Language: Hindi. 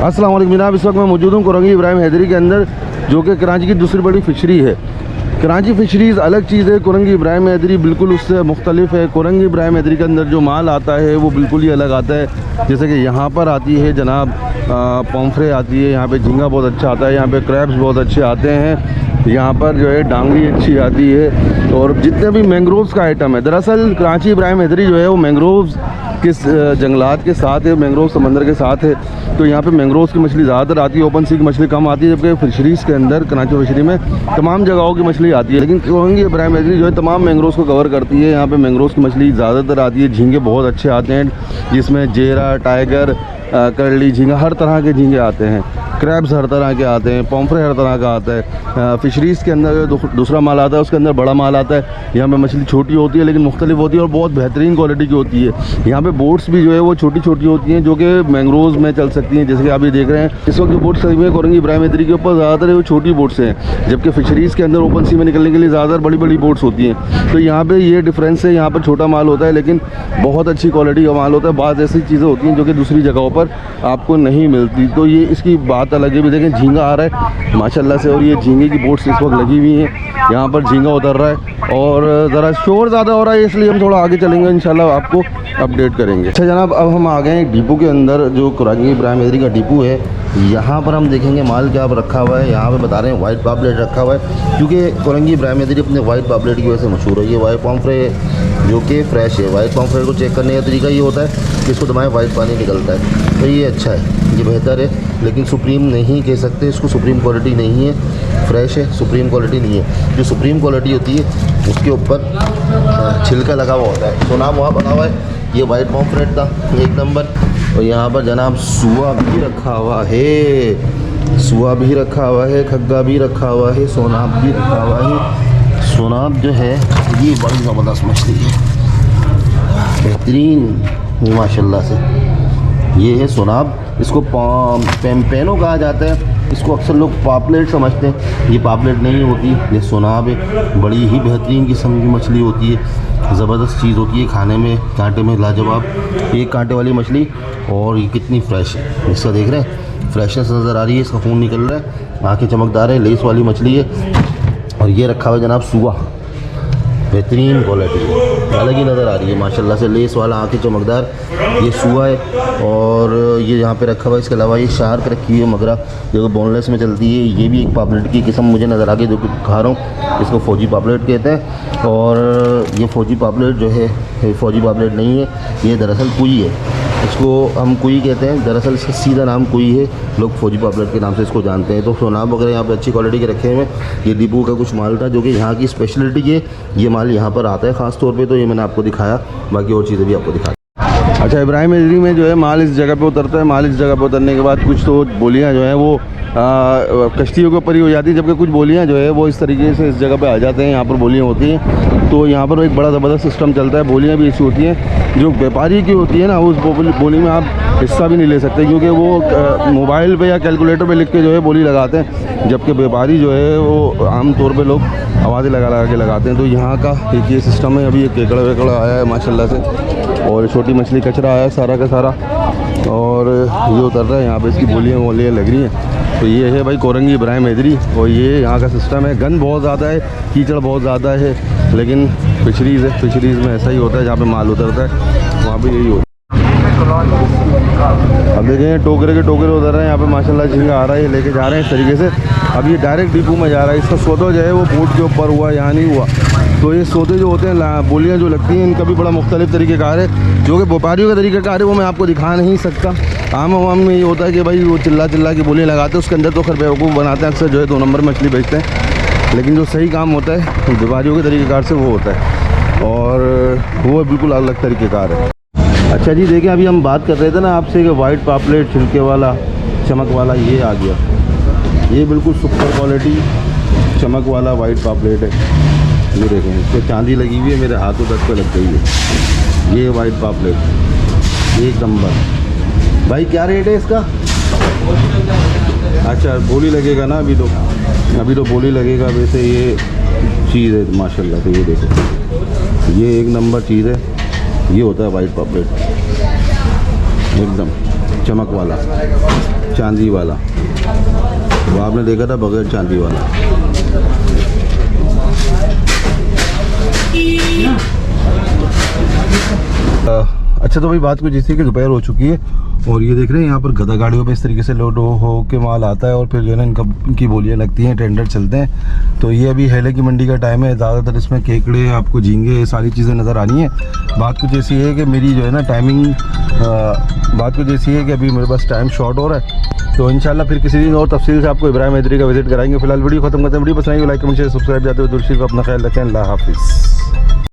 अस्सलाम वालेकुम जनाब, इस वक्त मैं मौजूद हूँ कोरंगी इब्राहिम हैदरी के अंदर, जो कि कराची की दूसरी बड़ी फिशरी है। कराची फिशरीज़ अलग चीज़ है, कोरंगी इब्राहिम हैदरी बिल्कुल उससे मुख्तलिफ है। कोरंगी इब्राहिम हैदरी के अंदर जो माल आता है वो बिल्कुल ही अलग आता है। जैसे कि यहाँ पर आती है जनाब पॉम्फ्रे आती है, यहाँ पे झींगा बहुत अच्छा आता है, यहाँ पे क्रैब्स बहुत अच्छे आते हैं, यहाँ पर जो है डांगरी अच्छी आती है, और जितने भी मैंग्रोव्स का आइटम है। दरअसल कराची इब्राहिम हैदरी जो है वो मैंग्रोव्स के जंगलात के साथ है, मैंग्रोव समंदर के साथ है, तो यहाँ पे मैंग्रोव्स की मछली ज़्यादातर आती है, ओपन सी की मछली कम आती है, जबकि फिशरीज़ के अंदर कराची फिशरी में तमाम जगहों की मछली आती है। लेकिन कोरंगी इब्राहिम हैदरी जो है तमाम मैंग्रोव्स को कवर करती है। यहाँ पे मैंग्रोव्स की मछली ज़्यादातर आती है, झींगे बहुत अच्छे आते हैं, जिसमें जेरा, टाइगर, करली झींगा, हर तरह के झींगे आते हैं, क्रैब्स हर तरह के आते हैं, पॉम्फ्रे हर तरह का आता है। फिशरीज़ के अंदर दूसरा माल आता है, उसके अंदर बड़ा माल आता है। यहाँ पे मछली छोटी होती है लेकिन मुख्तलिफ होती है और बहुत बेहतरीन क्वालिटी की होती है। यहाँ पे बोट्स भी जो है वो छोटी छोटी होती हैं, जो कि मैंग्रोव्स में चल सकती हैं। जैसे कि आप ये देख रहे हैं इस वक्त जो बोट्स खड़ी हुई है कोरंगी इब्राहिम हैदरी के ऊपर, ज़्यादातर वो छोटी बोट्स हैं, जबकि फिशरीज़ के अंदर ओपन सी में निकलने के लिए ज़्यादातर बड़ी बड़ी बोट्स होती हैं। तो यहाँ पर ये डिफरेंस है, यहाँ पर छोटा माल होता है लेकिन बहुत अच्छी क्वालिटी का माल होता है। बाद ऐसी चीज़ें होती हैं जो कि दूसरी जगहों पर आपको नहीं मिलती, तो ये इसकी बात अलग है। भी देखें झींगा आ रहा है माशाल्लाह से, और ये झींगे की बोट्स इस वक्त लगी हुई हैं, यहाँ पर झींगा उतर रहा है और ज़रा शोर ज़्यादा हो रहा है, इसलिए हम थोड़ा आगे चलेंगे, इंशाल्लाह आपको अपडेट करेंगे। अच्छा जनाब, अब हम आ गए हैं डिपो के अंदर, जो कोरंगी इब्राहिम हैदरी का डिपो है। यहाँ पर हम देखेंगे माल क्या रखा हुआ है। यहाँ पे बता रहे हैं वाइट पापलेट रखा हुआ है, क्योंकि कोरंगी इब्राहिम हैदरी अपने वाइट पापलेट की वजह से मशहूर है। ये वाइट पॉम्फ्रे जो कि फ्रेश है। वाइट पॉम्फ्रे को चेक करने का तरीका ये होता है कि इसको दबाएं वाइट पानी निकलता है, तो ये अच्छा है, ये बेहतर है, लेकिन सुप्रीम नहीं कह सकते इसको, सुप्रीम क्वालिटी नहीं है, फ्रेश है, सुप्रीम क्वालिटी नहीं है। जो सुप्रीम क्वालिटी होती है उसके ऊपर छिलका लगा हुआ होता है, तो नाम वहाँ बना हुआ है। ये वाइट पॉम्फ्रेट था एक नंबर। और यहाँ पर जनाब सुआ भी रखा हुआ है, सुआ भी रखा हुआ है, खग्गा भी रखा हुआ है, सोनाब भी रखा हुआ है। सोनाब जो है ये बड़ी ज़बरदस्त मछली है, बेहतरीन माशाल्लाह से। ये है सोनाब, इसको पेम्पेनो कहा जाता है, इसको अक्सर लोग पापलेट समझते हैं, ये पापलेट नहीं होती, ये सोनाब है। बड़ी ही बेहतरीन किस्म की मछली होती है, ज़बरदस्त चीज़ होती है खाने में, कांटे में लाजवाब। एक कांटे वाली मछली, और ये कितनी फ्रेश है, इसका देख रहे हैं फ्रेशनेस नज़र आ रही है, इसका खून निकल रहा है, आँखें चमकदार है, लेस वाली मछली है। और ये रखा हुआ जनाब सुआ, बेहतरीन क्वालिटी है, अलग ही नज़र आ रही है माशाल्लाह से, लेस वाला, आँखें चमकदार, ये सुआ है। और ये यहाँ पे रखा हुआ है। इसके अलावा ये शार्क रखी हुई है, मगरा जो बोनलेस में चलती है, ये भी एक पापलेट की किस्म मुझे नज़र आ गई, जो कि खा रहा हूँ, इसको फौजी पापलेट कहते हैं। और ये फौजी पापलेट जो है फौजी पापलेट नहीं है, ये दरअसल कुई है, इसको हम कुई कहते हैं, दरअसल इसका सीधा नाम कुई है, लोग फौजी पापलेट के नाम से इसको जानते हैं। तो सोनाब वगैरह यहाँ पे अच्छी क्वालिटी के रखे हुए हैं। ये डिपो का कुछ माल था जो कि यहाँ की स्पेशलिटी है, ये माल यहाँ पर आता है ख़ास तौर पे, तो ये मैंने आपको दिखाया, बाकी और चीज़ें भी आपको दिखा। अच्छा, इब्राहिम हैदरी में जो है माल इस जगह पे उतरता है, माल इस जगह पे उतरने के बाद कुछ तो बोलियाँ जो हैं वो कश्तियों के ऊपर ही हो जाती है, जबकि कुछ बोलियाँ जो है वो इस तरीके से इस जगह पे आ जाते हैं, यहाँ पर बोलियाँ होती हैं। तो यहाँ पर एक बड़ा ज़बरदस्त सिस्टम चलता है, बोलियाँ भी ऐसी होती हैं जो व्यापारी की होती है ना, उस बोली में आप हिस्सा भी नहीं ले सकते, क्योंकि वो मोबाइल पे या कैलकुलेटर पे लिख के जो है बोली लगाते हैं, जबकि व्यापारी जो है वो आम तौर पे लोग आवाज़ें लगा के लगाते हैं। तो यहाँ का एक ये सिस्टम है। अभी ये केकड़ा वेकड़ा आया है माशाल्लाह से, और छोटी मछली कचरा आया है सारा का सारा, और ये उतर रहा है यहाँ पे, इसकी बोलियाँ लग रही हैं। तो ये है भाई कोरंगी इब्राहिम हैदरी, और ये यहाँ का सिस्टम है। गंद बहुत ज़्यादा है, कीचड़ बहुत ज़्यादा है, लेकिन फिशरीज़ है, फिशरीज़ में ऐसा ही होता है, जहाँ पे माल उतरता है वहाँ पे यही होता है। अब देखें टोकरे के टोकरे उतर रहे हैं यहाँ पे माशाल्लाह, झींगा आ रहा है, ये लेके जा रहे हैं इस तरीके से। अब ये डायरेक्ट डिपो में जा रहा है, इसका सौदा जो है वो बोट के ऊपर हुआ, यहाँ नहीं हुआ। तो ये सौदे जो होते हैं, बोलियाँ जो लगती हैं, इनका भी बड़ा मुख्तलिफ तरीक़ेकार है, जो कि व्यापारियों का तरीक़ेकार है वो मैं आपको दिखा नहीं सकता। आम आवाम में ये होता है कि भाई वो चिल्ला की बोलियाँ लगाते हैं, उसके अंदर तो खैर बेवकूफ़ बनाते हैं, अक्सर जो है 2 नंबर मछली बेचते हैं, लेकिन जो सही काम होता है व्यापारियों के तरीक़ेकार से वो होता है, और वो बिल्कुल अलग तरीक़ेकार है। अच्छा जी, देखिए अभी हम बात कर रहे थे ना आपसे कि वाइट पापलेट छिलके वाला, चमक वाला, ये आ गया, ये बिल्कुल सुपर क्वालिटी चमक वाला वाइट पापलेट है। ये देखें, इस पर चांदी लगी हुई है, मेरे हाथों तक पे लग गई है। ये वाइट पापलेट एक नंबर। भाई क्या रेट है इसका? अच्छा, बोली लगेगा ना, अभी तो बोली लगेगा। वैसे ये चीज़ है माशाल्लाह से, ये देखो, ये एक नंबर चीज़ है। ये होता है वाइट पापलेट, एकदम चमक वाला, चांदी वाला, वो आपने देखा था बगैर चांदी वाला। अच्छा तो भाई बात कुछ जैसे कि दोपहर हो चुकी है और ये देख रहे हैं यहाँ पर गधा गाड़ियों पे इस तरीके से लोड हो के माल आता है और फिर जो है ना इनकी बोलियाँ लगती हैं, टेंडर चलते हैं। तो ये अभी हेले की मंडी का टाइम है, ज़्यादातर इसमें केकड़े आपको झींगे सारी चीज़ें नज़र आनी है। बात कुछ ऐसी है कि मेरी जो है ना टाइमिंग बात कुछ ऐसी है कि अभी मेरे पास टाइम शॉर्ट हो रहा है, तो इंशाल्लाह फिर किसी दिन और तफसील से आपको इब्राहिम हैदरी का विजिट कराएंगे। फिलहाल वीडियो खत्म करते हैं, वीडियो पसंद I like comment share subscribe जाते हुए दुरुस्त अपना ख्याल रखें। अल्लाह हाफिज़।